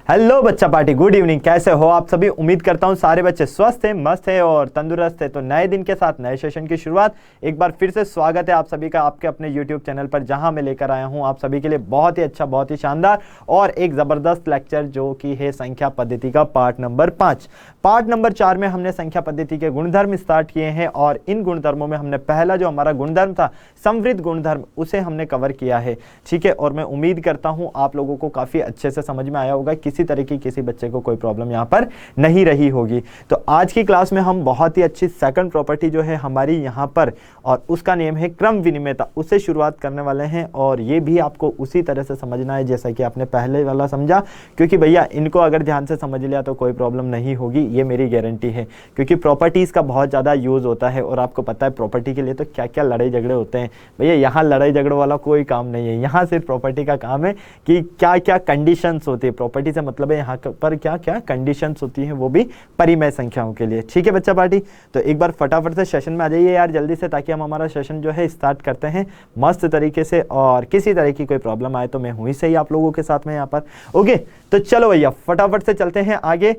Hello बच्चा party, good evening. कैसे हो आप सभी? उम्मीद करता हूँ सारे बच्चे स्वस्थ हैं, मस्त है और तंदुरुस्त है। तो नए दिन के साथ नए सेशन की शुरुआत। एक बार फिर से स्वागत है आप सभी का आपके अपने YouTube चैनल पर, जहां मैं लेकर आया हूं आप सभी के लिए बहुत ही अच्छा, बहुत ही शानदार और एक ज़बरदस्त लेक्चर, जो कि है संख्या पद्धति का पार्ट नंबर 5। पार्ट नंबर 4 में हमने संख्या पद्धति के गुणधर्म स्टार्ट किए हैं और इन गुणधर्मों में हमने पहला जो हमारा गुणधर्म था समवृद्ध गुणधर्म, उसे हमने कवर किया है। ठीक है, और मैं उम्मीद करता हूँ आप लोगों को काफ़ी अच्छे से समझ में आया होगा, किसी तरह की किसी बच्चे को कोई प्रॉब्लम यहाँ पर नहीं रही होगी। तो आज की क्लास में हम बहुत ही अच्छी सेकंड प्रॉपर्टी जो है हमारी यहाँ पर, और उसका नेम है क्रम विनिमयता, उससे शुरुआत करने वाले हैं। और ये भी आपको उसी तरह से समझना है जैसा कि आपने पहले वाला समझा, क्योंकि भैया इनको अगर ध्यान से समझ लिया तो कोई प्रॉब्लम नहीं होगी, ये मेरी गारंटी है। क्योंकि प्रॉपर्टीज़ का बहुत ज़्यादा यूज़ होता है और आपको पता है प्रॉपर्टी के लिए तो क्या क्या लड़ाई झगड़े होते हैं। भैया यहाँ लड़ाई झगड़ों वाला कोई काम नहीं है, यहाँ सिर्फ प्रॉपर्टी का काम है कि क्या क्या कंडीशंस होती है। प्रॉपर्टी से मतलब है यहाँ पर क्या क्या कंडीशंस होती हैं, वो भी परिमेय संख्याओं के लिए। ठीक है बच्चा पार्टी, तो एक बार फटाफट से सेशन में आ जाइए यार जल्दी से, ताकि हम हमारा सेशन जो है स्टार्ट करते हैं मस्त तरीके से। और किसी तरह की कोई प्रॉब्लम आए तो मैं हुई से ही आप लोगों के साथ में यहाँ पर। ओके, तो चलो भैया फटाफट से चलते हैं आगे।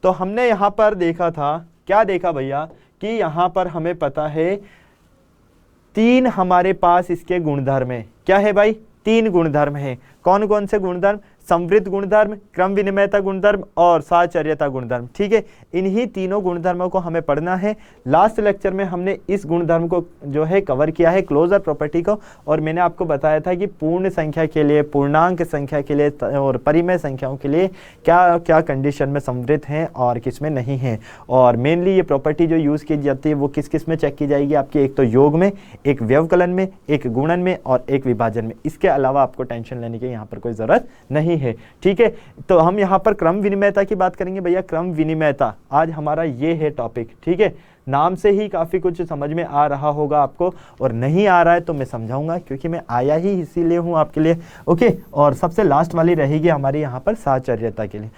तो हमने यहाँ पर देखा था, क्या देखा भैया, कि यहाँ पर हमें पता है 3 हमारे पास इसके गुणधर्म है। क्या है भाई? 3 गुणधर्म है। कौन कौन से गुणधर्म? समवृद्ध गुणधर्म, क्रम विनिमयता गुणधर्म और साहचर्यता गुणधर्म। ठीक है, इन्हीं तीनों गुणधर्मों को हमें पढ़ना है। लास्ट लेक्चर में हमने इस गुणधर्म को जो है कवर किया है, क्लोजर प्रॉपर्टी को, और मैंने आपको बताया था कि पूर्ण संख्या के लिए, पूर्णांक संख्या के लिए और परिमेय संख्याओं के लिए क्या क्या कंडीशन में समवृद्ध हैं और किस में नहीं है। और मेनली ये प्रॉपर्टी जो यूज़ की जाती है वो किस किस में चेक की जाएगी आपकी? एक तो योग में, एक व्यवकलन में, एक गुणन में और एक विभाजन में। इसके अलावा आपको टेंशन लेने की यहाँ पर कोई ज़रूरत नहीं है। ठीक है, तो हम यहाँ पर क्रम विनिमयता की बात करेंगे भैया। क्रम विनिमयता आज हमारा ये है टॉपिक। ठीक है, नाम से ही काफ़ी कुछ समझ में आ रहा होगा आपको, और नहीं आ रहा है तो मैं समझाऊंगा, क्योंकि मैं आया ही इसीलिए हूँ आपके लिए। ओके, और सबसे लास्ट वाली रहेगी हमारी यहाँ पर साहचर्यता के लिए।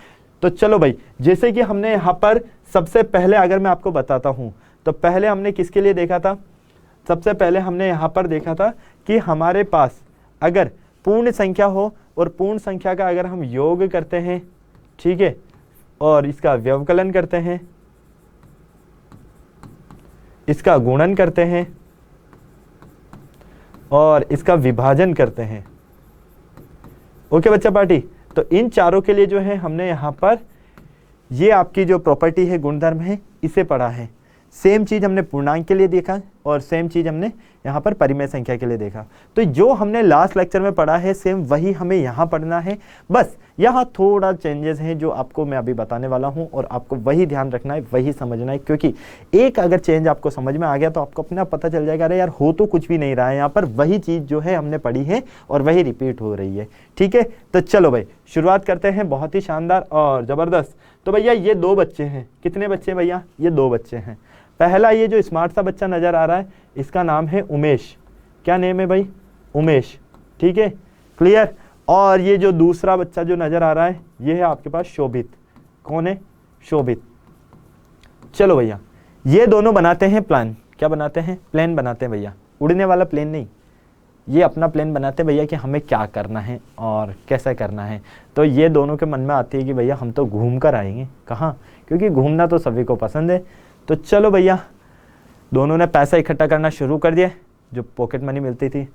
तो चलो भाई, जैसे कि हमने यहाँ पर सबसे पहले अगर मैं आपको बताता हूँ, तो पहले हमने किसके लिए देखा था? सबसे पहले हमने यहाँ पर देखा था कि हमारे पास अगर पूर्ण संख्या हो और पूर्ण संख्या का अगर हम योग करते हैं, ठीक है, और इसका व्यवकलन करते हैं, इसका गुणन करते हैं और इसका विभाजन करते हैं। ओके बच्चा पार्टी, तो इन चारों के लिए जो है हमने यहाँ पर ये आपकी जो प्रॉपर्टी है, गुणधर्म है, इसे पढ़ा है। सेम चीज़ हमने पूर्णांक के लिए देखा और सेम चीज़ हमने यहाँ पर परिमेय संख्या के लिए देखा। तो जो हमने लास्ट लेक्चर में पढ़ा है सेम वही हमें यहाँ पढ़ना है। बस यहाँ थोड़ा चेंजेस हैं जो आपको मैं अभी बताने वाला हूँ, और आपको वही ध्यान रखना है, वही समझना है। क्योंकि एक अगर चेंज आपको समझ में आ गया तो आपको अपना पता चल जाएगा, अरे यार हो तो कुछ भी नहीं रहा है, यहाँ पर वही चीज़ जो है हमने पढ़ी है और वही रिपीट हो रही है। ठीक है, तो चलो भाई शुरुआत करते हैं, बहुत ही शानदार और ज़बरदस्त। तो भैया ये 2 बच्चे हैं। कितने बच्चे भैया? ये 2 बच्चे हैं। पहला ये जो स्मार्ट सा बच्चा नज़र आ रहा है, इसका नाम है उमेश। क्या नेम है भाई? उमेश। ठीक है, क्लियर। और ये जो दूसरा बच्चा जो नज़र आ रहा है, ये है आपके पास शोभित। कौन है? शोभित। चलो भैया, ये दोनों बनाते हैं प्लान। क्या बनाते हैं? प्लान बनाते हैं भैया। उड़ने वाला प्लेन नहीं, ये अपना प्लान बनाते हैं भैया कि हमें क्या करना है और कैसे करना है। तो ये दोनों के मन में आती है कि भैया हम तो घूम कर आएंगे। कहाँ? क्योंकि घूमना तो सभी को पसंद है। तो चलो भैया, दोनों ने पैसा इकट्ठा करना शुरू कर दिया। जो पॉकेट मनी मिलती थी,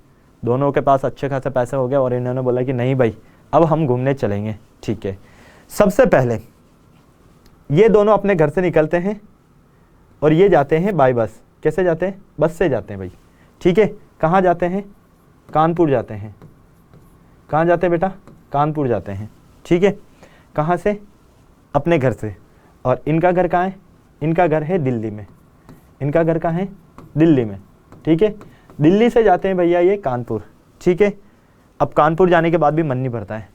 दोनों के पास अच्छे खासे पैसे हो गए, और इन्होंने बोला कि नहीं भाई अब हम घूमने चलेंगे। ठीक है, सबसे पहले ये दोनों अपने घर से निकलते हैं और ये जाते हैं बाय बस। कैसे जाते हैं? बस से जाते हैं भाई। ठीक है, कहाँ जाते हैं? कानपुर जाते हैं। कहाँ जाते हैं बेटा? कानपुर जाते हैं। ठीक है, कहाँ से? अपने घर से। और इनका घर कहाँ है? इनका घर है दिल्ली में। इनका घर कहाँ है? दिल्ली में। ठीक है, दिल्ली से जाते हैं भैया ये कानपुर। ठीक है, अब कानपुर जाने के बाद भी मन नहीं भरता है।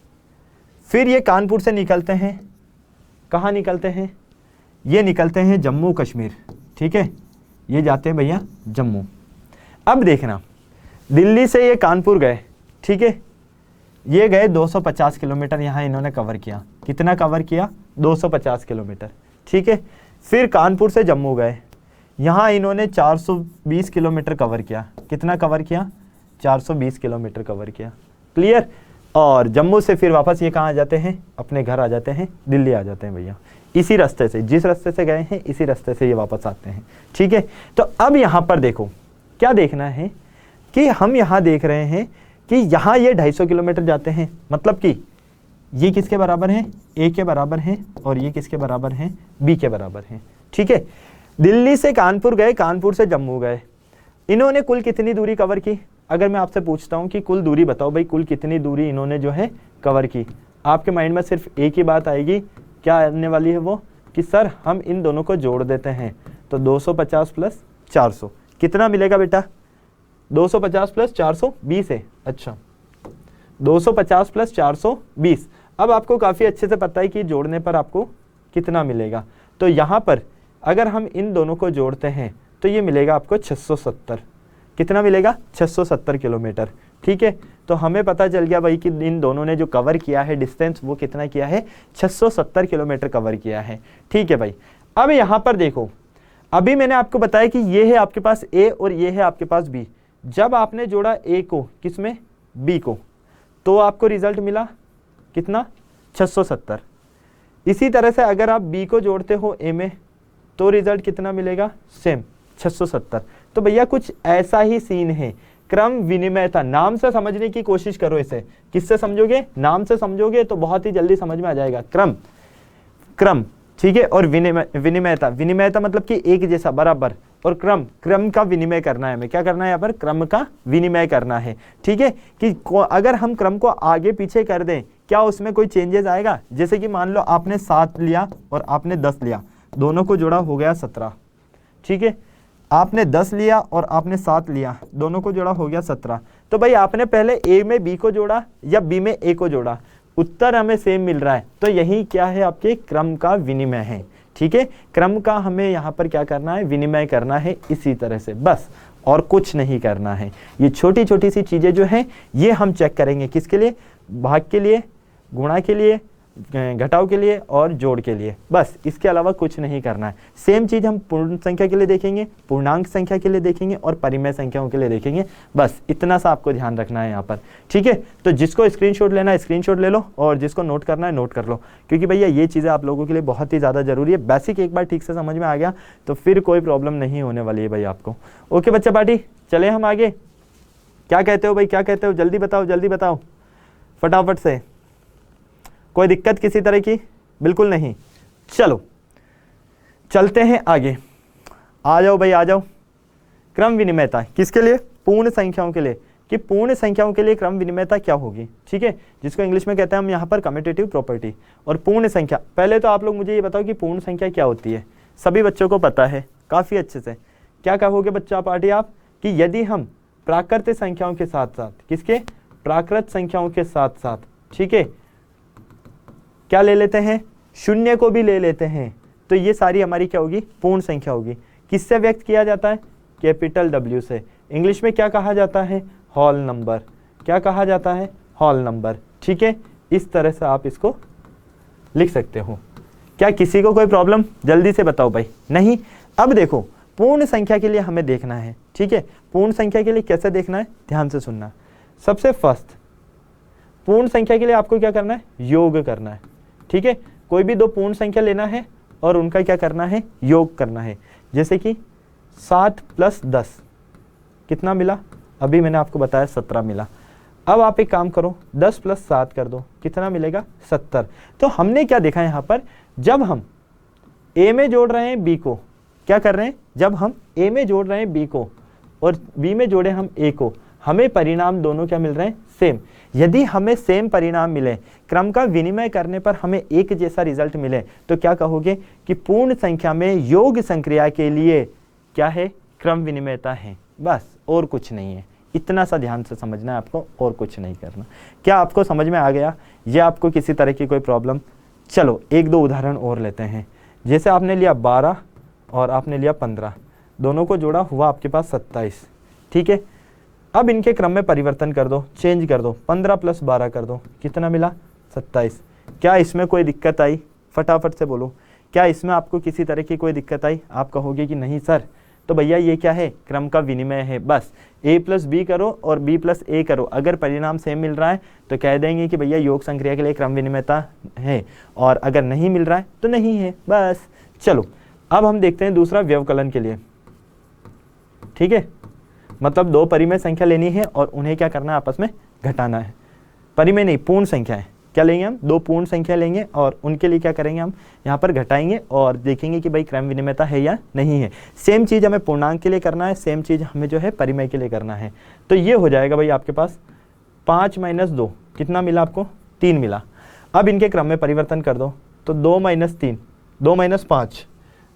फिर ये कानपुर से निकलते हैं, कहाँ निकलते हैं? ये निकलते हैं जम्मू कश्मीर। ठीक है, ये जाते हैं भैया जम्मू। अब देखना, दिल्ली से ये कानपुर गए। ठीक है, ये गए 250 किलोमीटर, यहाँ इन्होंने कवर किया। कितना कवर किया? 250 किलोमीटर। ठीक है, फिर कानपुर से जम्मू गए, यहाँ इन्होंने 420 किलोमीटर कवर किया। कितना कवर किया? 420 किलोमीटर कवर किया। क्लियर। और जम्मू से फिर वापस ये कहाँ आ जाते हैं, अपने घर आ जाते हैं, दिल्ली आ जाते हैं भैया। इसी रास्ते से, जिस रास्ते से गए हैं इसी रास्ते से ये वापस आते हैं। ठीक है, तो अब यहाँ पर देखो क्या देखना है कि हम यहाँ देख रहे हैं कि यहाँ ये 250 किलोमीटर जाते हैं, मतलब कि ये किसके बराबर है, ए के बराबर है, और ये किसके बराबर है, बी के बराबर है। ठीक है, दिल्ली से कानपुर गए, कानपुर से जम्मू गए, इन्होंने कुल कितनी दूरी कवर की। अगर मैं आपसे पूछता हूँ कि कुल दूरी बताओ भाई, कुल कितनी दूरी इन्होंने जो है कवर की, आपके माइंड में सिर्फ एक ही बात आएगी, क्या आने वाली है वो, कि सर हम इन दोनों को जोड़ देते हैं तो 250 प्लस 400 कितना मिलेगा बेटा, 250 प्लस 400 20 है। अच्छा, 250 प्लस 400 20। अब आपको काफ़ी अच्छे से पता है कि जोड़ने पर आपको कितना मिलेगा, तो यहाँ पर अगर हम इन दोनों को जोड़ते हैं तो ये मिलेगा आपको 670। कितना मिलेगा, 670 किलोमीटर। ठीक है, तो हमें पता चल गया भाई कि इन दोनों ने जो कवर किया है डिस्टेंस, वो कितना किया है, 670 किलोमीटर कवर किया है। ठीक है भाई, अब यहाँ पर देखो, अभी मैंने आपको बताया कि ये है आपके पास ए और ये है आपके पास बी। जब आपने जोड़ा ए को किसमें, बी को, तो आपको रिजल्ट मिला कितना, 670। इसी तरह से अगर आप बी को जोड़ते हो ए में तो रिजल्ट कितना मिलेगा, सेम 670। तो भैया कुछ ऐसा ही सीन है, क्रम विनिमयता। नाम से समझने की कोशिश करो इसे, किससे समझोगे, नाम से समझोगे तो बहुत ही जल्दी समझ में आ जाएगा। क्रम, क्रम, ठीक है, और विनिमयता, विनिमयता मतलब कि एक जैसा, बराबर, और क्रम, क्रम का विनिमय करना है। हमें क्या करना है यहाँ पर, क्रम का विनिमय करना है। ठीक है, कि अगर हम क्रम को आगे पीछे कर दें, क्या उसमें कोई चेंजेस आएगा। जैसे कि मान लो आपने 7 लिया और आपने 10 लिया, दोनों को जोड़ा हो गया 17। ठीक है, आपने 10 लिया और आपने 7 लिया, दोनों को जोड़ा हो गया 17। तो भाई आपने पहले ए में बी को जोड़ा या बी में ए को जोड़ा, उत्तर हमें सेम मिल रहा है, तो यही क्या है, आपके क्रम का विनिमय है। ठीक है, क्रम का हमें यहाँ पर क्या करना है, विनिमय करना है, इसी तरह से, बस और कुछ नहीं करना है। ये छोटी छोटी सी चीज़ें जो हैं ये हम चेक करेंगे, किसके लिए, भाग के लिए, गुणा के लिए, घटाव के लिए और जोड़ के लिए, बस इसके अलावा कुछ नहीं करना है। सेम चीज़ हम पूर्ण संख्या के लिए देखेंगे, पूर्णांक संख्या के लिए देखेंगे और परिमेय संख्याओं के लिए देखेंगे, बस इतना सा आपको ध्यान रखना है यहाँ पर। ठीक है, तो जिसको स्क्रीनशॉट लेना है स्क्रीनशॉट ले लो, और जिसको नोट करना है नोट कर लो, क्योंकि भैया ये चीज़ें आप लोगों के लिए बहुत ही ज़्यादा जरूरी है। बेसिक एक बार ठीक से समझ में आ गया तो फिर कोई प्रॉब्लम नहीं होने वाली है भाई आपको। ओके बच्चा पार्टी, चले हम आगे। क्या कहते हो भाई, क्या कहते हो, जल्दी बताओ, जल्दी बताओ फटाफट से। कोई दिक्कत किसी तरह की, बिल्कुल नहीं। चलो चलते हैं आगे, आ जाओ भाई आ जाओ। क्रम विनिमयता किसके लिए, पूर्ण संख्याओं के लिए, कि पूर्ण संख्याओं के लिए क्रम विनिमयता क्या होगी। ठीक है, जिसको इंग्लिश में कहते हैं हम यहाँ पर कम्यूटेटिव प्रॉपर्टी। और पूर्ण संख्या, पहले तो आप लोग मुझे ये बताओ कि पूर्ण संख्या क्या होती है। सभी बच्चों को पता है काफ़ी अच्छे से। क्या कहोगे बच्चा पार्टी आप, कि यदि हम प्राकृत संख्याओं के साथ साथ, किसके, प्राकृत संख्याओं के साथ साथ, ठीक है, क्या ले लेते हैं, शून्य को भी ले लेते हैं, तो ये सारी हमारी क्या होगी, पूर्ण संख्या होगी। किससे व्यक्त किया जाता है, कैपिटल W से। इंग्लिश में क्या कहा जाता है, होल नंबर। क्या कहा जाता है, होल नंबर। ठीक है, इस तरह से आप इसको लिख सकते हो। क्या किसी को कोई प्रॉब्लम, जल्दी से बताओ भाई। नहीं, अब देखो पूर्ण संख्या के लिए हमें देखना है। ठीक है, पूर्ण संख्या के लिए कैसे देखना है, ध्यान से सुनना। सबसे फर्स्ट पूर्ण संख्या के लिए आपको क्या करना है, योग करना है। ठीक है, कोई भी दो पूर्ण संख्या लेना है और उनका क्या करना है, योग करना है। जैसे कि 7 + 10 कितना मिला, अभी मैंने आपको बताया 17 मिला। अब आप एक काम करो, 10 + 7 कर दो, कितना मिलेगा, 70। तो हमने क्या देखा यहाँ पर, जब हम ए में जोड़ रहे हैं बी को, क्या कर रहे हैं, जब हम ए में जोड़ रहे हैं बी को और बी में जोड़े हम ए को, हमें परिणाम दोनों क्या मिल रहे हैं, सेम। यदि हमें सेम परिणाम मिले, क्रम का विनिमय करने पर हमें एक जैसा रिजल्ट मिले, तो क्या कहोगे कि पूर्ण संख्या में योग संक्रिया के लिए क्या है, क्रम विनिमयता है, बस और कुछ नहीं है। इतना सा ध्यान से समझना है आपको, और कुछ नहीं करना। क्या आपको समझ में आ गया, ये आपको किसी तरह की कोई प्रॉब्लम। चलो एक दो उदाहरण और लेते हैं। जैसे आपने लिया 12 और आपने लिया 15, दोनों को जोड़ा हुआ आपके पास 27। ठीक है, अब इनके क्रम में परिवर्तन कर दो, चेंज कर दो, 15 + 12 कर दो, कितना मिला, 27। क्या इसमें कोई दिक्कत आई, फटाफट से बोलो, क्या इसमें आपको किसी तरह की कोई दिक्कत आई। आप कहोगे कि नहीं सर, तो भैया ये क्या है, क्रम का विनिमय है। बस a प्लस बी करो और b प्लस a करो, अगर परिणाम सेम मिल रहा है तो कह देंगे कि भैया योग संक्रिया के लिए क्रम विनिमयता है, और अगर नहीं मिल रहा है तो नहीं है। बस चलो अब हम देखते हैं दूसरा व्यवकलन के लिए। ठीक है, मतलब दो परिमेय संख्या लेनी है और उन्हें क्या करना है, आपस में घटाना है। परिमेय नहीं, पूर्ण संख्या है। क्या लेंगे हम, दो पूर्ण संख्या लेंगे और उनके लिए क्या करेंगे, हम यहाँ पर घटाएंगे और देखेंगे कि भाई क्रम विनिमयता है या नहीं है। सेम चीज़ हमें पूर्णांक के लिए करना है, सेम चीज़ हमें जो है परिमेय के लिए करना है। तो ये हो जाएगा भाई आपके पास 5 - 2 कितना मिला आपको, 3 मिला। अब इनके क्रम में परिवर्तन कर दो, तो 2 - 3 2 - 5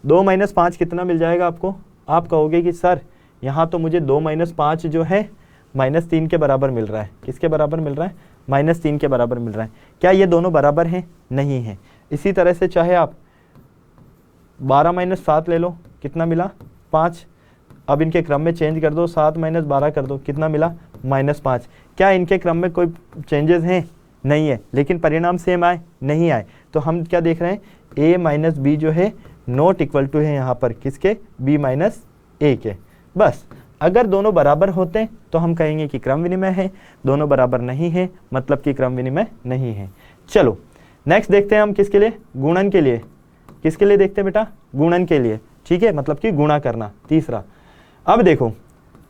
2 - 5 कितना मिल जाएगा आपको। आप कहोगे कि सर यहाँ तो मुझे 2 - 5 जो है -3 के बराबर मिल रहा है। किसके बराबर मिल रहा है, -3 के बराबर मिल रहा है। क्या ये दोनों बराबर हैं, नहीं है। इसी तरह से चाहे आप 12 - 7 ले लो, कितना मिला 5। अब इनके क्रम में चेंज कर दो, 7 - 12 कर दो, कितना मिला -5। क्या इनके क्रम में कोई चेंजेस हैं, नहीं है, लेकिन परिणाम सेम आए, नहीं आए। तो हम क्या देख रहे हैं, a - b जो है नॉट इक्वल टू है यहाँ पर किसके, b - a के। बस अगर दोनों बराबर होते हैं तो हम कहेंगे कि क्रम विनिमय है, दोनों बराबर नहीं है मतलब कि क्रम विनिमय नहीं है। चलो नेक्स्ट देखते हैं हम किसके लिए, गुणन के लिए। किसके लिए देखते हैं बेटा, गुणन के लिए। ठीक है, मतलब कि गुणा करना, तीसरा। अब देखो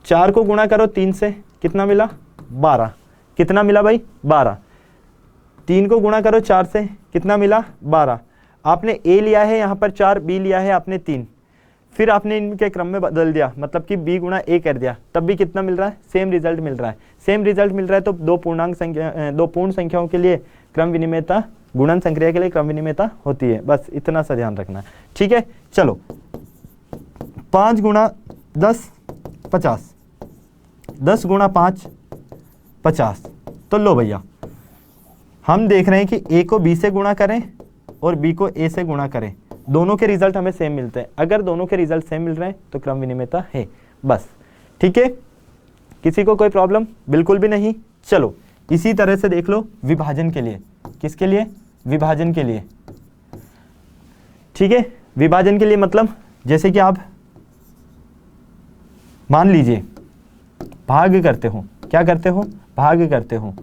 4 को गुणा करो 3 से, कितना मिला 12। कितना मिला भाई 12। 3 को गुणा करो 4 से, कितना मिला 12। आपने a लिया है यहाँ पर 4, b लिया है आपने 3, फिर आपने इनके क्रम में बदल दिया, मतलब कि b गुणा a कर दिया, तब भी कितना मिल रहा है, सेम रिजल्ट मिल रहा है। सेम रिजल्ट मिल रहा है तो दो पूर्ण संख्याओं के लिए क्रम विनिमयता, गुणन संक्रिया के लिए क्रम विनिमयता होती है। बस इतना सा ध्यान रखना है। ठीक है, चलो 5 × 10 50, 10 × 5 50। तो लो भैया हम देख रहे हैं कि a को b से गुणा करें और b को a से गुणा करें, दोनों के रिजल्ट हमें सेम मिलते हैं। अगर दोनों के रिजल्ट सेम मिल रहे हैं तो क्रम विनिमयता है। बस ठीक है, किसी को कोई प्रॉब्लम, बिल्कुल भी नहीं। चलो इसी तरह से देख लो विभाजन के लिए। किसके लिए, विभाजन के लिए। ठीक है, विभाजन के लिए मतलब जैसे कि आप मान लीजिए भाग करते हो, क्या करते हो, भाग करते हो।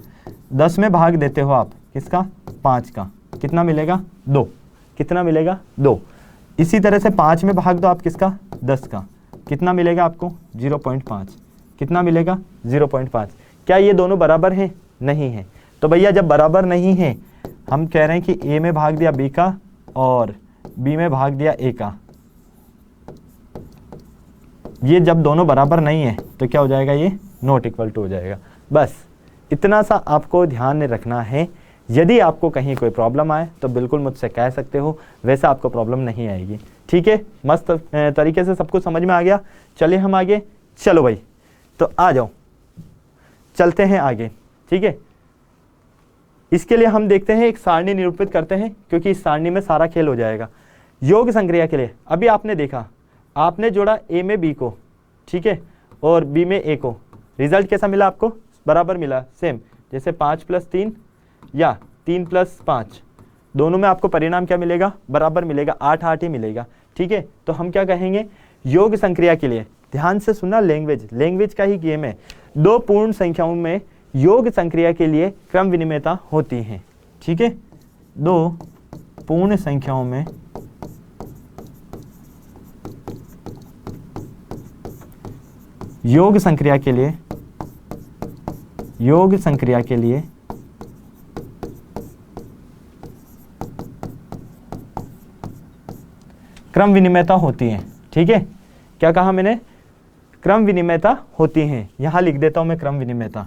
10 में भाग देते हो आप, किसका, 5 का, कितना मिलेगा 2। कितना मिलेगा 2। इसी तरह से 5 में भाग दो आप किसका, 10 का, कितना मिलेगा आपको 0.5। कितना मिलेगा 0.5। क्या ये दोनों बराबर हैं, नहीं है। तो भैया जब बराबर नहीं है, हम कह रहे हैं कि a में भाग दिया b का और b में भाग दिया a का, ये जब दोनों बराबर नहीं है तो क्या हो जाएगा, ये नॉट इक्वल टू हो जाएगा। बस इतना सा आपको ध्यान में रखना है। यदि आपको कहीं कोई प्रॉब्लम आए तो बिल्कुल मुझसे कह सकते हो, वैसा आपको प्रॉब्लम नहीं आएगी। ठीक है, मस्त तरीके से सब कुछ समझ में आ गया। चलिए हम आगे, चलो भाई तो आ जाओ, चलते हैं आगे। ठीक है, इसके लिए हम देखते हैं, एक सारणी निरूपित करते हैं, क्योंकि इस सारणी में सारा खेल हो जाएगा। योग संक्रिया के लिए अभी आपने देखा, आपने जोड़ा a में b को, ठीक है, और b में a को, रिजल्ट कैसा मिला आपको, बराबर मिला, सेम। जैसे 5 + 3 या 3 + 5, दोनों में आपको परिणाम क्या मिलेगा, बराबर मिलेगा, 8 ही मिलेगा। ठीक है, तो हम क्या कहेंगे, योग संक्रिया के लिए, ध्यान से सुनना, लैंग्वेज का ही गेम है। दो पूर्ण संख्याओं में योग संक्रिया के लिए क्रम विनिमयता होती है। ठीक है, दो पूर्ण संख्याओं में योग संक्रिया के लिए क्रम विनिमयता होती है। ठीक है, क्या कहा मैंने, क्रम विनिमयता होती है। यहां लिख देता हूं मैं क्रम विनिमयता।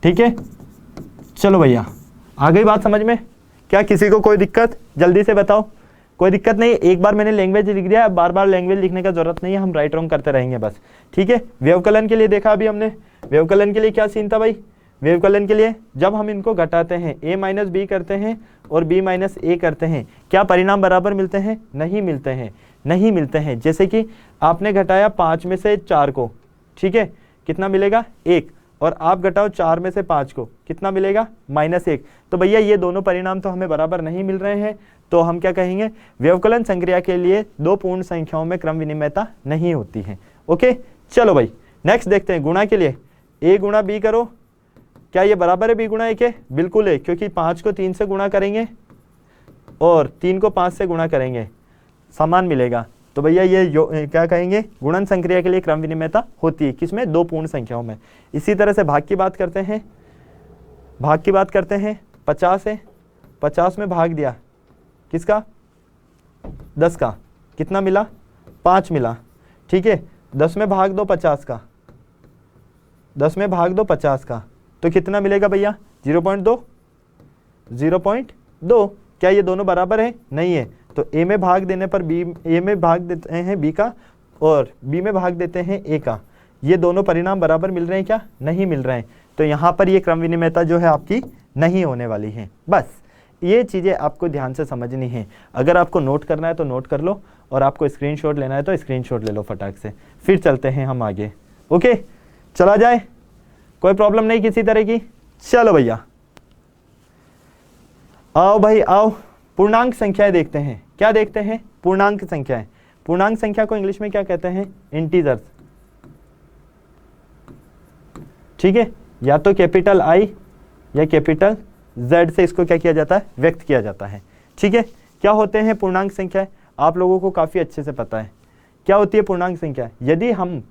ठीक है, चलो भैया आ गई बात समझ में। क्या किसी को कोई दिक्कत, जल्दी से बताओ। कोई दिक्कत नहीं, एक बार मैंने लैंग्वेज लिख दिया, बार बार लैंग्वेज लिखने का जरूरत नहीं है, हम राइट रॉन्ग करते रहेंगे बस। ठीक है, व्यवकलन के लिए देखा अभी हमने। व्यवकलन के लिए क्या सीन था भाई, व्यवकलन के लिए जब हम इनको घटाते हैं, a - b करते हैं और b - a करते हैं, क्या परिणाम बराबर मिलते हैं, नहीं मिलते हैं, नहीं मिलते हैं। जैसे कि आपने घटाया 5 में से 4 को, ठीक है, कितना मिलेगा 1, और आप घटाओ 4 में से 5 को, कितना मिलेगा? -1। तो भैया ये दोनों परिणाम तो हमें बराबर नहीं मिल रहे हैं, तो हम क्या कहेंगे? व्यवकलन संक्रिया के लिए दो पूर्ण संख्याओं में क्रम विनिमयता नहीं होती है। ओके, चलो भाई नेक्स्ट देखते हैं गुणा के लिए। a गुणा b करो, क्या ये बराबर है b गुणा a के? बिल्कुल है, क्योंकि 5 को 3 से गुणा करेंगे और 3 को 5 से गुणा करेंगे, समान मिलेगा। तो भैया ये क्या कहेंगे? गुणन संक्रिया के लिए क्रम विनिमयता होती है, किसमें? दो पूर्ण संख्याओं में। इसी तरह से भाग की बात करते हैं। भाग की बात करते हैं, 50 है, 50 में भाग दिया किसका? 10 का, कितना मिला? 5 मिला। ठीक है, 10 में भाग दो 50 का, 10 में भाग दो 50 का, तो कितना मिलेगा भैया? 0.2, 0.2। क्या ये दोनों बराबर है? नहीं है। तो a में भाग देने पर b, a में भाग देते हैं b का और b में भाग देते हैं a का, ये दोनों परिणाम बराबर मिल रहे हैं क्या? नहीं मिल रहे हैं। तो यहाँ पर ये क्रम विनिमयता जो है आपकी नहीं होने वाली है। बस ये चीज़ें आपको ध्यान से समझनी है। अगर आपको नोट करना है तो नोट कर लो, और आपको स्क्रीनशॉट लेना है तो स्क्रीनशॉट ले लो फटाक से। फिर चलते हैं हम आगे। ओके, चला जाए, कोई प्रॉब्लम नहीं किसी तरह की। चलो भैया आओ भाई आओ, पूर्णांक संख्याएं देखते हैं। क्या देखते हैं? पूर्णांक संख्याएं। पूर्णांक संख्या को इंग्लिश में क्या कहते हैं? इंटीजर्स। ठीक है, या तो कैपिटल I या कैपिटल Z से इसको क्या किया जाता है? व्यक्त किया जाता है। ठीक है, क्या होते हैं पूर्णांक संख्याएं? आप लोगों को काफी अच्छे से पता है क्या होती है पूर्णांक संख्या। यदि हम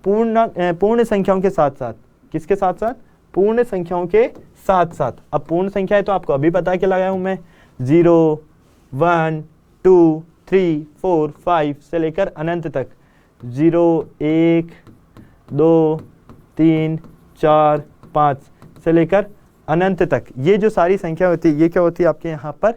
पूर्ण संख्याओं के साथ साथ, किसके साथ साथ? पूर्ण संख्याओं के साथ साथ। अब पूर्ण संख्या है तो आपको अभी पता है कि लगाया हूं मैं, 0, 1, 2, 3, 4, 5 से लेकर अनंत तक, 0, 1, 2, 3, 4, 5 से लेकर अनंत तक, ये जो सारी संख्या होती है ये क्या होती है आपके यहाँ पर?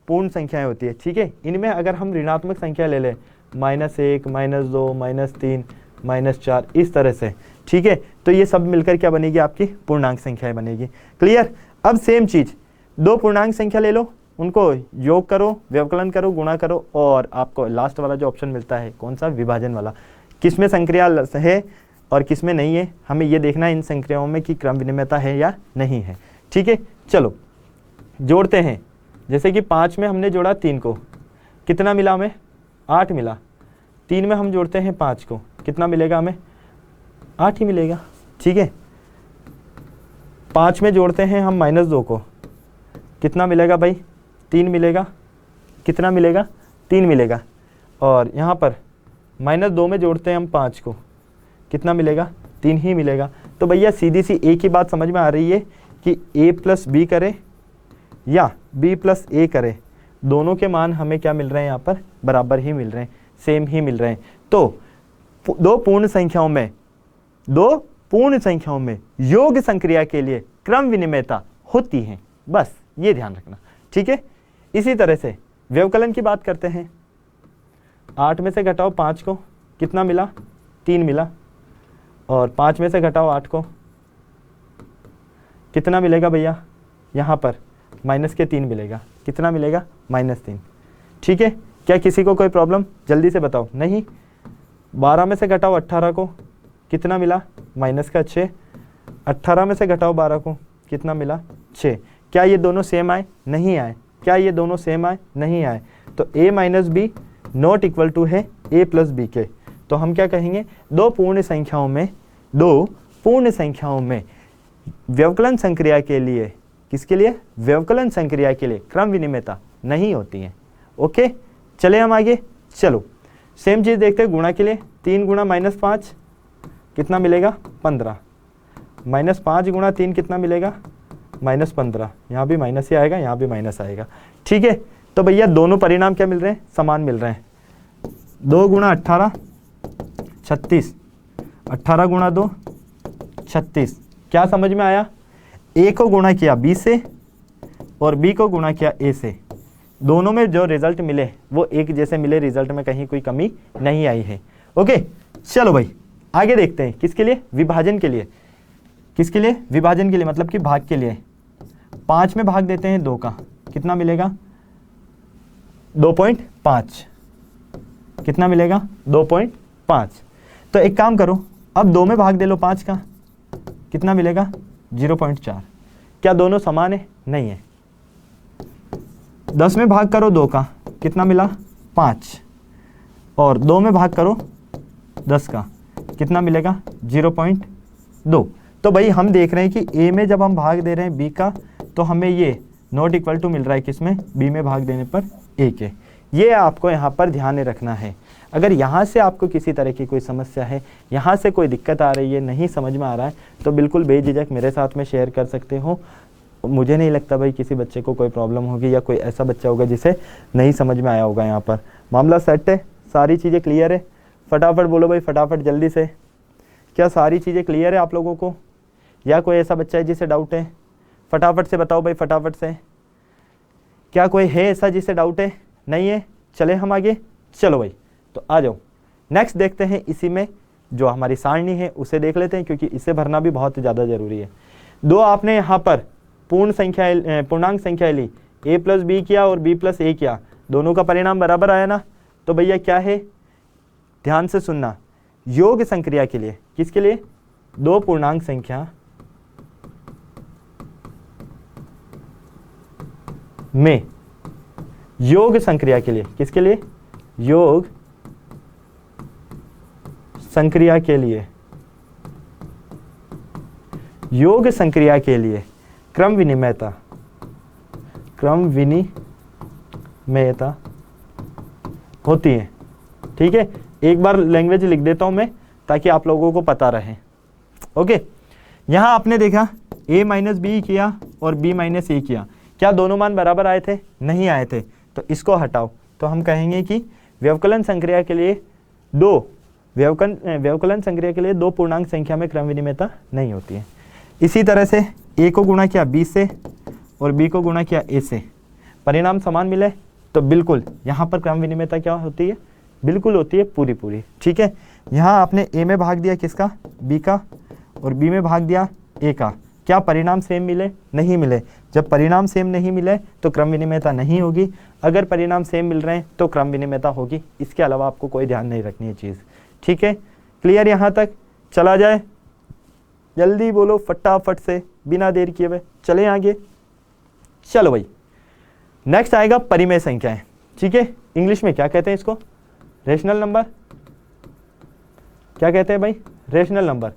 पूर्ण संख्याएं होती है। ठीक है, इनमें अगर हम ऋणात्मक संख्या ले लें, -1, -2, -3, -4, इस तरह से, ठीक है, तो ये सब मिलकर क्या बनेगी? आपकी पूर्णांक संख्याएं बनेगी। क्लियर? अब सेम चीज, दो पूर्णांक संख्या ले लो, उनको योग करो, व्यवकलन करो, गुणा करो, और आपको लास्ट वाला जो ऑप्शन मिलता है, कौन सा? विभाजन वाला। किसमें संक्रिया है और किसमें नहीं है, हमें ये देखना है इन संक्रियाओं में कि क्रम विनिमयता है या नहीं है। ठीक है, चलो जोड़ते हैं। जैसे कि 5 में हमने जोड़ा 3 को, कितना मिला हमें? 8 मिला। 3 में हम जोड़ते हैं 5 को, कितना मिलेगा हमें? 8 ही मिलेगा। ठीक है, 5 में जोड़ते हैं हम -2 को, कितना मिलेगा भाई? 3 मिलेगा। कितना मिलेगा? 3 मिलेगा। और यहाँ पर -2 में जोड़ते हैं हम 5 को, कितना मिलेगा? 3 ही मिलेगा। तो भैया सीधी सी एक ही बात समझ में आ रही है कि a + b करे या b + a करे, दोनों के मान हमें क्या मिल रहे हैं? यहाँ पर बराबर ही मिल रहे हैं, सेम ही मिल रहे हैं। तो दो पूर्ण संख्याओं में योग संक्रिया के लिए क्रम विनिमयता होती है, बस ये ध्यान रखना। ठीक है, इसी तरह से व्यवकलन की बात करते हैं। 8 में से घटाओ 5 को, कितना मिला? 3 मिला। और 5 में से घटाओ 8 को, कितना मिलेगा भैया? यहाँ पर -3 मिलेगा। कितना मिलेगा? -3। ठीक है, क्या किसी को कोई प्रॉब्लम? जल्दी से बताओ। नहीं। 12 में से घटाओ 18 को, कितना मिला? -6। 18 में से घटाओ 12 को, कितना मिला? 6। क्या ये दोनों सेम आए? नहीं आए। क्या ये दोनों सेम आए? नहीं आए। तो a - b not equal to है a + b के। तो हम क्या कहेंगे? दो पूर्ण संख्याओं में व्यवकलन संक्रिया के लिए, किसके लिए? व्यवकलन संक्रिया के लिए क्रम विनिमयता नहीं होती है। ओके, चले हम आगे। चलो सेम चीज देखते हैं गुणा के लिए। 3 गुणा -5 कितना मिलेगा? 15। -5 गुणा 3 कितना मिलेगा? -15। यहाँ भी माइनस ही आएगा, यहाँ भी माइनस आएगा। ठीक है, तो भैया दोनों परिणाम क्या मिल रहे हैं? समान मिल रहे हैं। 2 गुणा 18 36, 18 गुणा 2 36। क्या समझ में आया? a को गुणा किया b से और b को गुणा किया a से, दोनों में जो रिजल्ट मिले वो एक जैसे मिले, रिजल्ट में कहीं कोई कमी नहीं आई है। ओके, चलो भाई आगे देखते हैं। किसके लिए? विभाजन के लिए। किसके लिए? विभाजन के लिए, मतलब कि भाग के लिए। 5 में भाग देते हैं 2 का, कितना मिलेगा? 2.5। कितना मिलेगा? 2.5। तो एक काम करो, अब 2 में भाग दे लो 5 का, कितना मिलेगा 0.4। क्या दोनों समान है? नहीं है। 10 में भाग करो 2 का, कितना मिला 5, और 2 में भाग करो 10 का, कितना मिलेगा 0.2। तो भाई हम देख रहे हैं कि ए में जब हम भाग दे रहे हैं बी का, तो हमें ये नॉट इक्वल टू मिल रहा है किसमें, बी में भाग देने पर ए के। ये आपको यहाँ पर ध्यान में रखना है। अगर यहाँ से आपको किसी तरह की कोई समस्या है, यहाँ से कोई दिक्कत आ रही है, नहीं समझ में आ रहा है, तो बिल्कुल बेझिझक मेरे साथ में शेयर कर सकते हो। मुझे नहीं लगता भाई किसी बच्चे को कोई प्रॉब्लम होगी या कोई ऐसा बच्चा होगा जिसे नहीं समझ में आया होगा। यहाँ पर मामला सेट है, सारी चीज़ें क्लियर है। फटाफट बोलो भाई, फटाफट जल्दी से। क्या सारी चीज़ें क्लियर है आप लोगों को, या कोई ऐसा बच्चा है जिसे डाउट है? फटाफट से बताओ भाई, फटाफट से। क्या कोई है ऐसा जिसे डाउट है? नहीं है? चले हम आगे। चलो भाई, तो आ जाओ। नेक्स्ट देखते हैं, इसी में जो हमारी सारणी है उसे देख लेते हैं, क्योंकि इसे भरना भी बहुत ज़्यादा जरूरी है। दो आपने यहाँ पर पूर्णांक संख्या ली, a प्लस बी किया और b प्लस ए किया, दोनों का परिणाम बराबर आया ना। तो भैया क्या है, ध्यान से सुनना, योग संक्रिया के लिए, किसके लिए, दो पूर्णांक संख्या में योग संक्रिया के लिए, किसके लिए, योग संक्रिया के लिए, योग संक्रिया के लिए क्रम विनिमयता होती है। ठीक है, एक बार लैंग्वेज लिख देता हूं मैं ताकि आप लोगों को पता रहे। ओके, यहां आपने देखा a माइनस बी किया और b माइनस ए किया, क्या दोनों मान बराबर आए थे? नहीं आए थे। तो इसको हटाओ, तो हम कहेंगे कि व्यवकलन संक्रिया के लिए व्यवकलन संक्रिया के लिए दो पूर्णांक संख्या में क्रम विनिमयता नहीं होती है। इसी तरह से a को गुणा किया b से और b को गुणा किया a से, परिणाम समान मिले, तो बिल्कुल यहाँ पर क्रम विनिमयता क्या होती है, बिल्कुल होती है पूरी पूरी। ठीक है, यहाँ आपने a में भाग दिया किसका, b का, और b में भाग दिया a का, क्या परिणाम सेम मिले? नहीं मिले। जब परिणाम सेम नहीं मिले तो क्रम विनिमयता नहीं होगी, अगर परिणाम सेम मिल रहे हैं तो क्रम विनिमयता होगी। इसके अलावा आपको कोई ध्यान नहीं रखनी है चीज़। ठीक है, क्लियर यहाँ तक? चला जाए, जल्दी बोलो फटाफट से, बिना देर किए हुए चले आगे। चलो भाई, नेक्स्ट आएगा परिमेय संख्याएं। ठीक है, इंग्लिश में क्या कहते हैं इसको, रेशनल नंबर। क्या कहते हैं भाई, रेशनल नंबर।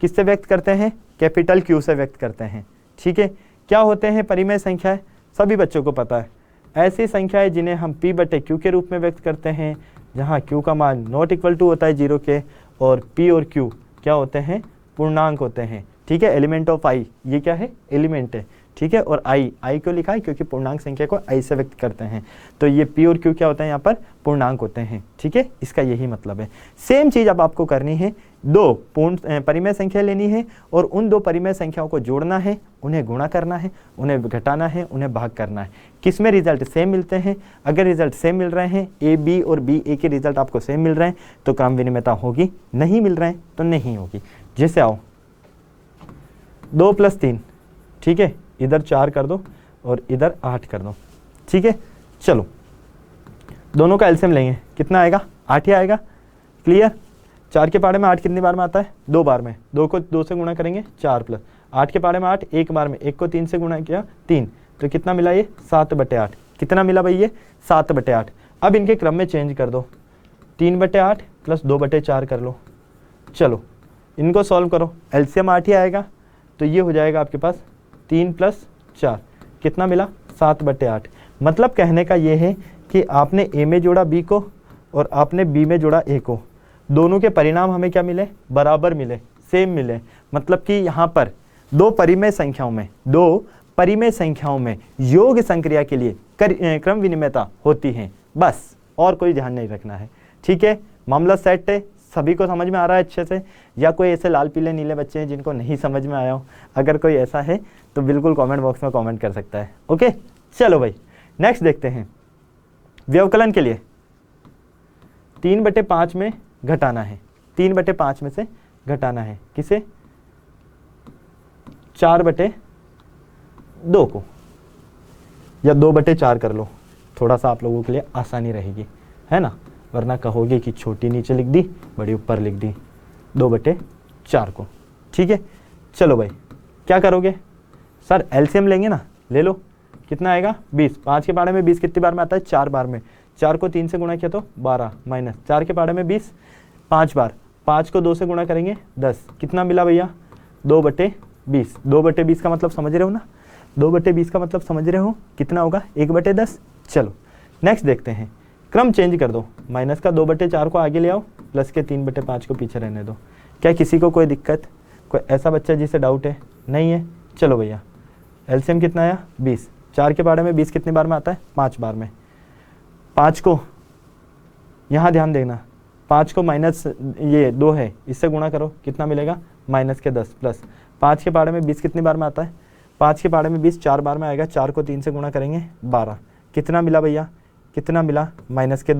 किससे व्यक्त करते हैं, कैपिटल Q से व्यक्त करते हैं। ठीक है, क्या होते हैं परिमेय संख्याएं, सभी बच्चों को पता है। ऐसी संख्याएं जिन्हें हम P बटे Q के रूप में व्यक्त करते हैं, जहां Q का मान नॉट इक्वल टू होता है 0 के, और P और Q क्या होते हैं, पूर्णांक होते हैं। ठीक है, एलिमेंट ऑफ I, ये क्या है, एलिमेंट है। ठीक है, और I क्यों लिखा है, क्योंकि पूर्णांक संख्या को I से व्यक्त करते हैं। तो ये P और Q क्या होता है, यहाँ पर पूर्णांक होते हैं। ठीक है, इसका यही मतलब है। सेम चीज अब आपको करनी है, दो परिमेय संख्या लेनी है और उन दो परिमेय संख्याओं को जोड़ना है, उन्हें गुणा करना है, उन्हें घटाना है, उन्हें भाग करना है। किसमें रिजल्ट सेम मिलते हैं? अगर रिजल्ट सेम मिल रहे हैं, ए बी और बी ए के रिजल्ट आपको सेम मिल रहे हैं, तो क्रम विनिमयता होगी। नहीं मिल रहे हैं तो नहीं होगी। जैसे आओ 2 + 3, ठीक है, इधर 4 कर दो और इधर 8 कर दो। ठीक है, चलो दोनों का एलसीएम लेंगे, कितना आएगा, 8 ही आएगा। क्लियर? 4 के पाड़े में 8 कितनी बार में आता है, 2 बार में। 2 को 2 से गुणा करेंगे 4 प्लस 8 के पाड़े में 8 एक बार में, 1 को 3 से गुणा किया 3, तो कितना मिला ये 7/8। कितना मिला भाई ये 7/8। अब इनके क्रम में चेंज कर दो, 3/8 + 2/4 कर लो। चलो इनको सॉल्व करो, एलसीएम 8 ही आएगा, तो ये हो जाएगा आपके पास 3 + 4, कितना मिला 7/8। मतलब कहने का ये है कि आपने ए में जोड़ा बी को और आपने बी में जोड़ा ए को, दोनों के परिणाम हमें क्या मिले, बराबर मिले, सेम मिले। मतलब कि यहाँ पर दो परिमेय संख्याओं में योग संक्रिया के लिए क्रम विनिमयता होती है, बस और कोई ध्यान नहीं रखना है। ठीक है, मामला सेट है, सभी को समझ में आ रहा है अच्छे से, या कोई ऐसे लाल पीले नीले बच्चे हैं जिनको नहीं समझ में आया हो? अगर कोई ऐसा है तो बिल्कुल कमेंट बॉक्स में कमेंट कर सकता है। ओके, चलो भाई नेक्स्ट देखते हैं। व्यवकलन के लिए 3/5 में घटाना है, 3/5 में से घटाना है किसे, 4/2 को, या 2/4 कर लो, थोड़ा सा आप लोगों के लिए आसानी रहेगी, है ना, वरना कहोगे कि छोटी नीचे लिख दी, बड़ी ऊपर लिख दी, 2/4 को। ठीक है, चलो भाई क्या करोगे सर, एलसीएम लेंगे ना, ले लो, कितना आएगा 20। 5 के पहाड़े में 20 कितनी बार में आता है, 4 बार में। 4 को 3 से गुणा किया तो 12 माइनस 4 के पहाड़े में 20 5 बार, 5 को 2 से गुणा करेंगे 10, कितना मिला भैया 2/20। 2/20 का मतलब समझ रहे हो ना, 2/20 का मतलब समझ रहे हो कितना होगा 1/10। चलो नेक्स्ट देखते हैं, क्रम चेंज कर दो, माइनस का 2/4 को आगे ले आओ, प्लस के 3/5 को पीछे रहने दो। क्या किसी को कोई दिक्कत, कोई ऐसा बच्चा जिसे डाउट है, नहीं है? चलो भैया एलसीएम कितना आया 20। 4 के पहाड़े में 20 कितनी बार में आता है, 5 बार में। 5 को यहाँ ध्यान देना, 5 को माइनस ये 2 है, इससे गुणा करो, कितना मिलेगा माइनस के 10 प्लस 5 के पहाड़े में 20 कितनी बार में आता है, 5 के पहाड़े में 20 4 बार में आएगा, 4 को 3 से गुणा करेंगे 12, कितना मिला भैया, कितना मिला माइनस के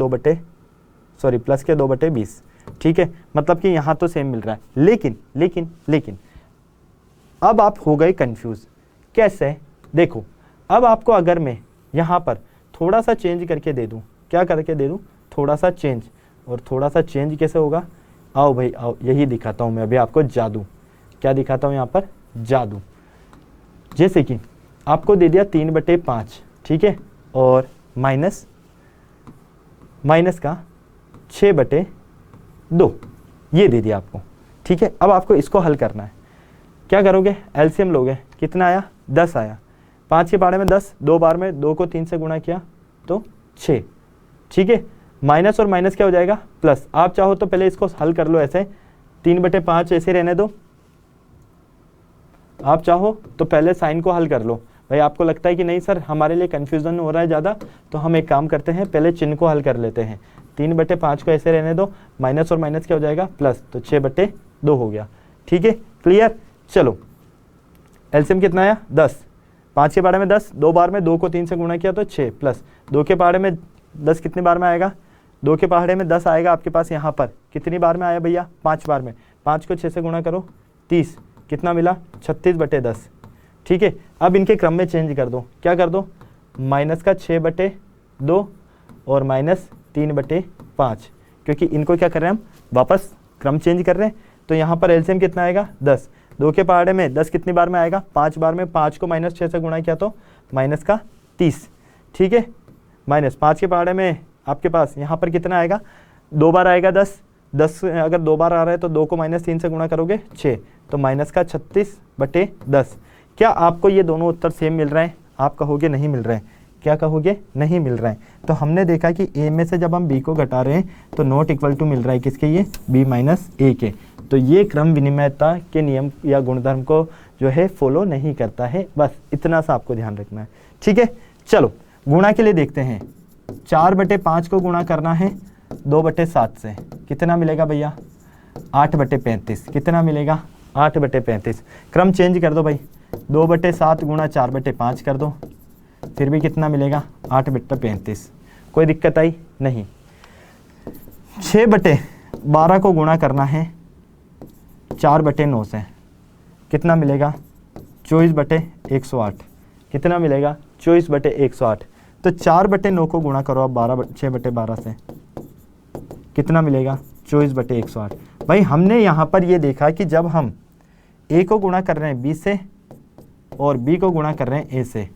प्लस के 2/20। ठीक है, मतलब कि यहाँ तो सेम मिल रहा है, लेकिन लेकिन लेकिन अब आप हो गए कंफ्यूज, कैसे? देखो अब आपको अगर मैं यहाँ पर थोड़ा सा चेंज करके दे दूँ, क्या करके दे दूँ, थोड़ा सा चेंज, और थोड़ा सा चेंज कैसे होगा, आओ भाई आओ, यही दिखाता हूँ मैं अभी आपको जादू। क्या दिखाता हूँ यहाँ पर, जादू। जैसे कि आपको दे दिया 3/5, ठीक है, और माइनस का 6/2 ये दे दिया आपको। ठीक है, अब आपको इसको हल करना है, क्या करोगे, एलसीएम लोगे, कितना आया 10 आया। 5 के पहाड़े में 10 2 बार में, 2 को 3 से गुणा किया तो 6। ठीक है, माइनस और माइनस क्या हो जाएगा प्लस। आप चाहो तो पहले इसको हल कर लो ऐसे, 3/5 ऐसे रहने दो, आप चाहो तो पहले साइन को हल कर लो। भाई आपको लगता है कि नहीं सर हमारे लिए कन्फ्यूजन हो रहा है ज़्यादा, तो हम एक काम करते हैं, पहले चिन्ह को हल कर लेते हैं। 3/5 को ऐसे रहने दो, माइनस और माइनस क्या हो जाएगा प्लस, तो 6/2 हो गया। ठीक है, क्लियर? चलो एलसीएम कितना आया 10। 5 के पहाड़े में 10 2 बार में, 2 को 3 से गुणा किया तो 6 प्लस 2 के पहाड़े में 10 कितनी बार में आएगा, 2 के पहाड़े में 10 आएगा आपके पास यहाँ पर, कितनी बार में आया भैया 5 बार में। 5 को 6 से गुणा करो 30, कितना मिला 36/10। ठीक है, अब इनके क्रम में चेंज कर दो, क्या कर दो, माइनस का 6/2 और माइनस 3/5, क्योंकि इनको क्या कर रहे हैं हम, वापस क्रम चेंज कर रहे हैं। तो यहाँ पर एलसीएम कितना आएगा 10। 2 के पहाड़े में 10 कितनी बार में आएगा 5 बार में, 5 को माइनस 6 से गुणा किया तो माइनस का 30। ठीक है, माइनस 5 के पहाड़े में आपके पास यहाँ पर कितना आएगा, 2 बार आएगा 10 अगर 2 बार आ रहा है तो 2 को माइनस 3 से गुणा करोगे 6, तो माइनस का 36/10। क्या आपको ये दोनों उत्तर सेम मिल रहे हैं? आप कहोगे नहीं मिल रहे हैं, क्या कहोगे, नहीं मिल रहा है। तो हमने देखा कि ए में से जब हम बी को घटा रहे हैं तो नॉट इक्वल टू मिल रहा है किसके, ये b-a के। तो ये क्रम विनिमयता के नियम या गुणधर्म को जो है फॉलो नहीं करता है, बस इतना सा आपको ध्यान रखना है। ठीक है, चलो गुणा के लिए देखते हैं। 4/5 को गुणा करना है 2/7 से, कितना मिलेगा भैया 8/35, कितना मिलेगा 8/35। क्रम चेंज कर दो भाई, 2/7 गुणा 4/5 कर दो, फिर भी कितना मिलेगा 8/35। कोई दिक्कत आई नहीं। 6/12 को गुणा करना है 4/9 से, कितना मिलेगा 24/108, कितना मिलेगा 24/108। तो 4/9 को गुणा करो आप 6/12 से, कितना मिलेगा 24/108। भाई हमने यहाँ पर ये देखा कि जब हम a को गुणा कर रहे हैं b से और b को गुणा कर रहे हैं a से,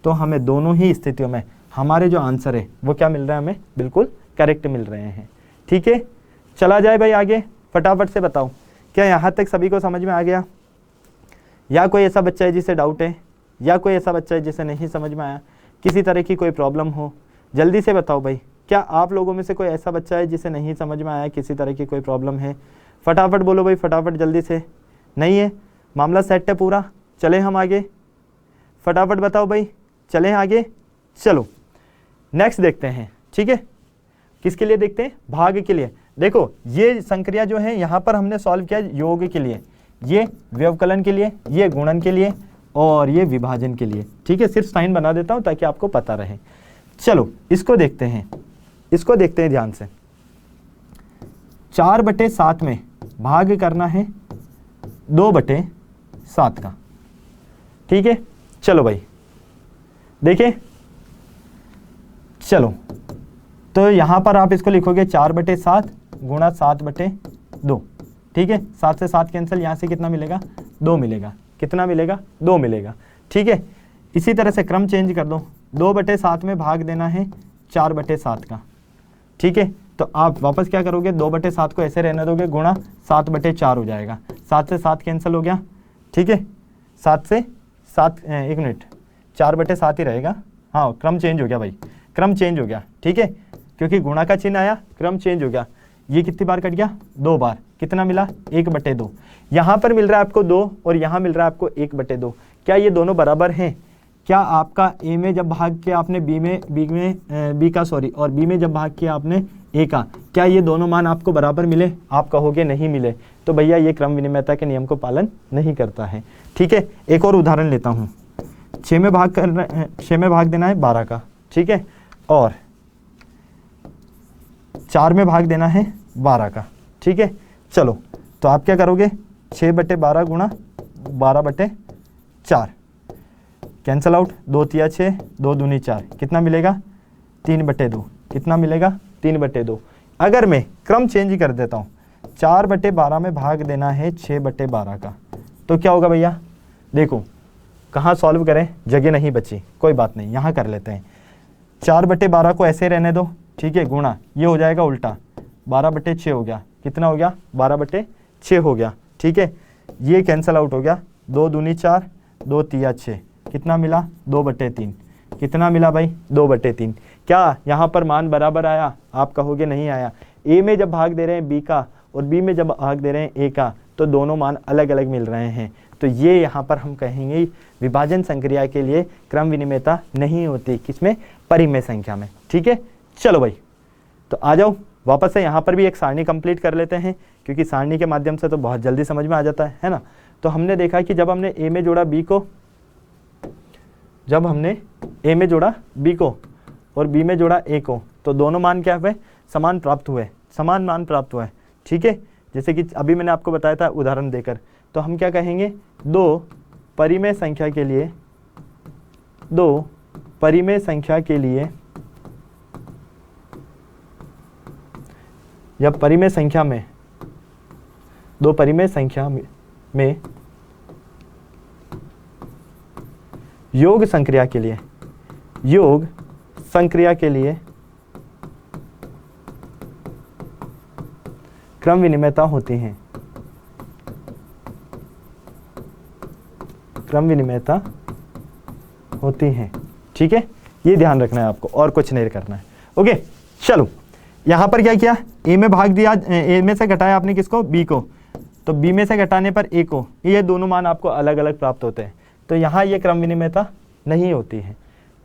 तो हमें दोनों ही स्थितियों में हमारे जो आंसर है वो क्या मिल रहा है, हमें बिल्कुल करेक्ट मिल रहे हैं। ठीक है, चला जाए भाई आगे, फटाफट से बताओ क्या यहाँ तक सभी को समझ में आ गया, या कोई ऐसा बच्चा है जिसे डाउट है, या कोई ऐसा बच्चा है जिसे नहीं समझ में आया, किसी तरह की कोई प्रॉब्लम हो, जल्दी से बताओ भाई। क्या आप लोगों में से कोई ऐसा बच्चा है जिसे नहीं समझ में आया, किसी तरह की कोई प्रॉब्लम है? फटाफट बोलो भाई, फटाफट जल्दी से। नहीं है, मामला सेट है पूरा, चले हम आगे, फटाफट बताओ भाई, चलें आगे। चलो नेक्स्ट देखते हैं। ठीक है, किसके लिए देखते हैं, भाग के लिए। देखो ये संक्रिया जो है यहाँ पर हमने सॉल्व किया योग के लिए, ये व्यवकलन के लिए, ये गुणन के लिए और ये विभाजन के लिए। ठीक है, सिर्फ साइन बना देता हूँ ताकि आपको पता रहे। चलो इसको देखते हैं, इसको देखते हैं ध्यान से। 4/7 में भाग करना है 2/7 का। ठीक है, चलो भाई देखिए, चलो तो यहां पर आप इसको लिखोगे 4/7 गुणा 7/2। ठीक है, 7 से 7 कैंसिल, यहाँ से कितना मिलेगा 2 मिलेगा, कितना मिलेगा 2 मिलेगा। ठीक है, इसी तरह से क्रम चेंज कर दो, 2/7 में भाग देना है 4/7 का। ठीक है, तो आप वापस क्या करोगे, 2/7 को ऐसे रहने दोगे, गुणा 7/4 हो जाएगा, 7 से 7 कैंसिल हो गया। ठीक है, 7 से 7 एक मिनट 4/7 ही रहेगा। हाँ, क्रम चेंज हो गया भाई, क्रम चेंज हो गया। ठीक है, क्योंकि गुणा का चिन्ह आया, क्रम चेंज हो गया। ये कितनी बार कट गया, 2 बार, कितना मिला 1/2। यहाँ पर मिल रहा है आपको 2 और यहाँ मिल रहा है आपको 1/2। क्या ये दोनों बराबर हैं? क्या आपका ए में जब भाग किया आपने बी में जब भाग किया आपने ए का, क्या ये दोनों मान आपको बराबर मिले? आप कहोगे नहीं मिले, तो भैया ये क्रम विनिमयता के नियम को पालन नहीं करता है। ठीक है, एक और उदाहरण लेता हूँ। 6 में भाग देना है 12 का, ठीक है, और 4 में भाग देना है 12 का। ठीक है, चलो तो आप क्या करोगे, 6/12 गुणा 12/4, कैंसल आउट, 2 तिया 6, 2 दूनी 4, कितना मिलेगा 3/2, कितना मिलेगा 3/2। अगर मैं क्रम चेंज कर देता हूँ, 4/12 में भाग देना है 6/12 का, तो क्या होगा भैया, देखो कहाँ सॉल्व करें, जगह नहीं बची, कोई बात नहीं, यहाँ कर लेते हैं। 4/12 को ऐसे रहने दो, ठीक है, गुणा ये हो जाएगा उल्टा, 12/6 हो गया, कितना हो गया 12/6 हो गया। ठीक है, ये कैंसल आउट हो गया, 2 दूनी 4, 2 तिया 6, कितना मिला 2/3, कितना मिला भाई 2/3। क्या यहाँ पर मान बराबर आया? आप कहोगे नहीं आया। ए में जब भाग दे रहे हैं बी का और बी में जब भाग दे रहे हैं ए का, तो दोनों मान अलग अलग मिल रहे हैं, तो ये यहाँ पर हम कहेंगे विभाजन संक्रिया के लिए क्रम विनिमयता नहीं होती, किसमें, परिमेय संख्या में। ठीक है, चलो भाई, तो आ जाओ वापस से यहाँ पर भी एक सारणी कंप्लीट कर लेते हैं, क्योंकि सारणी के माध्यम से तो बहुत जल्दी समझ में आ जाता है ना। तो हमने देखा कि जब हमने ए में जोड़ा बी को, जब हमने ए में जोड़ा बी को और बी में जोड़ा ए को, तो दोनों मान क्या हुए, समान प्राप्त हुए, समान मान प्राप्त हुए। ठीक है, जैसे कि अभी मैंने आपको बताया था उदाहरण देकर, तो हम क्या कहेंगे, 2 परिमेय संख्या के लिए, 2 परिमेय संख्या के लिए या परिमेय संख्या में, 2 परिमेय संख्या में योग संक्रिया के लिए, योग संक्रिया के लिए क्रम विनिमयता होती हैं, क्रम विनिमयता होती हैं। ठीक है, ये ध्यान रखना है आपको, और कुछ नहीं करना है। ओके, चलो यहाँ पर क्या किया, ए में भाग दिया, ए में से घटाया आपने किसको, बी को, तो बी में से घटाने पर ए को, ये दोनों मान आपको अलग अलग प्राप्त होते हैं, तो यहाँ ये क्रम विनिमयता नहीं होती है।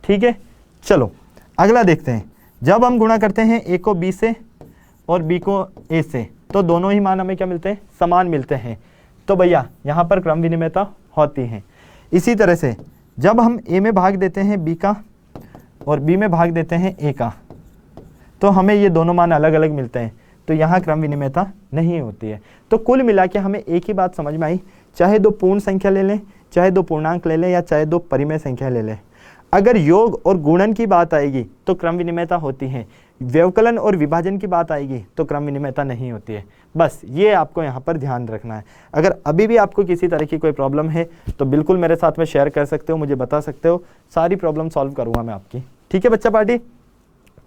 ठीक है, चलो अगला देखते हैं। जब हम गुणा करते हैं ए को बी से और बी को ए से, तो दोनों ही मान हमें क्या मिलते हैं, समान मिलते हैं, तो भैया यहाँ पर क्रम विनिमयता होती है। इसी तरह से जब हम ए में भाग देते हैं बी का और बी में भाग देते हैं ए का, तो हमें ये दोनों मान अलग अलग मिलते हैं, तो यहाँ क्रम विनिमयता नहीं होती है। तो कुल मिला के हमें एक ही बात समझ में आई, चाहे 2 पूर्ण संख्या ले लें, चाहे 2 पूर्णांक ले लें, या चाहे 2 परिमेय संख्या ले लें, अगर योग और गुणन की बात आएगी तो क्रम विनिमयता होती है, व्यवकलन और विभाजन की बात आएगी तो क्रम विनिमयता नहीं होती है। बस ये आपको यहाँ पर ध्यान रखना है। अगर अभी भी आपको किसी तरह की कोई प्रॉब्लम है तो बिल्कुल मेरे साथ में शेयर कर सकते हो, मुझे बता सकते हो, सारी प्रॉब्लम सॉल्व करूँगा मैं आपकी। ठीक है बच्चा पार्टी,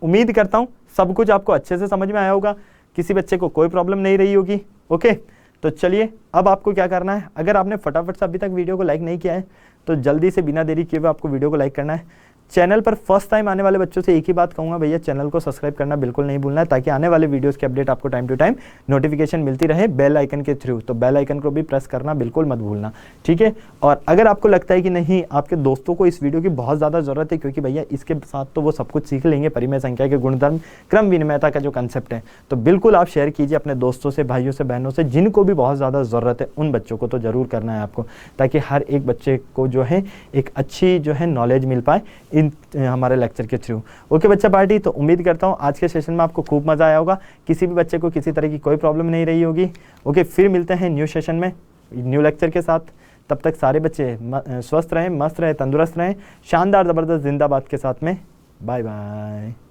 उम्मीद करता हूँ सब कुछ आपको अच्छे से समझ में आया होगा, किसी बच्चे को कोई प्रॉब्लम नहीं रही होगी। ओके, तो चलिए अब आपको क्या करना है, अगर आपने फटाफट से अभी तक वीडियो को लाइक नहीं किया है तो जल्दी से बिना देरी किए हुए आपको वीडियो को लाइक करना है। चैनल पर फर्स्ट टाइम आने वाले बच्चों से एक ही बात कहूँगा, भैया चैनल को सब्सक्राइब करना बिल्कुल नहीं भूलना है, ताकि आने वाले वीडियोस की अपडेट आपको टाइम टू टाइम नोटिफिकेशन मिलती रहे बेल आइकन के थ्रू। तो बेल आइकन को भी प्रेस करना बिल्कुल मत भूलना, ठीक है। और अगर आपको लगता है कि नहीं आपके दोस्तों को इस वीडियो की बहुत ज़्यादा ज़रूरत है, क्योंकि भैया इसके साथ तो वो सब कुछ सीख लेंगे, परिमेय संख्या के गुणधर्म, क्रम विनिमयता का जो कंसेप्ट है, तो बिल्कुल आप शेयर कीजिए अपने दोस्तों से, भाइयों से, बहनों से, जिनको भी बहुत ज़्यादा ज़रूरत है, उन बच्चों को तो ज़रूर करना है आपको, ताकि हर एक बच्चे को जो है एक अच्छी जो है नॉलेज मिल पाए इन हमारे लेक्चर के थ्रू। ओके बच्चा पार्टी, तो उम्मीद करता हूँ आज के सेशन में आपको खूब मज़ा आया होगा, किसी भी बच्चे को किसी तरह की कोई प्रॉब्लम नहीं रही होगी। ओके, फिर मिलते हैं न्यू सेशन में न्यू लेक्चर के साथ। तब तक सारे बच्चे स्वस्थ रहें, मस्त रहें, तंदुरुस्त रहें, शानदार ज़बरदस्त जिंदाबाद के साथ में। Bye bye.